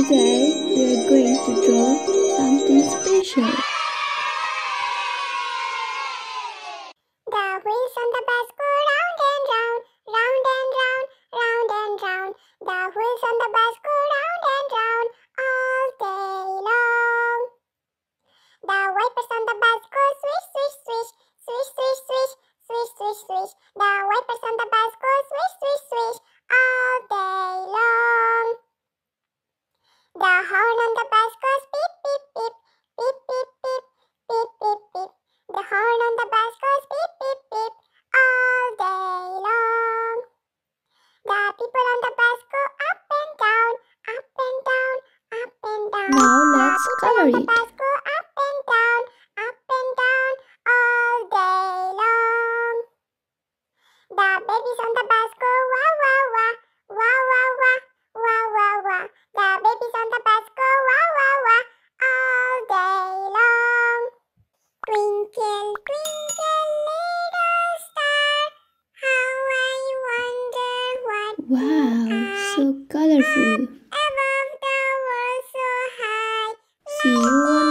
Today we are going to draw something special. The wheels on the bus go round and round, round and round, round and round. The wheels on the bus go round and round all day long. The wipers on the bus go swish, swish, swish, swish, swish, swish, swish, swish, swish. The wipers on the bus go swish, swish, swish all day long. The horn on the bus goes beep, beep, beep, beep, beep, beep, beep, beep, beep. The horn on the bus goes beep, beep, beep all day long. The people on the bus go up and down, up and down, up and down. Now let's color The it. bus go up and down all day long. The babies on the bus go wah, wah, wah, wah, wah, wah, wah, wah, wah. The babies on the bus go wah, wah, wah all day long. Twinkle, twinkle, little star, how I wonder what Wow, so colorful. above the world so high. See you on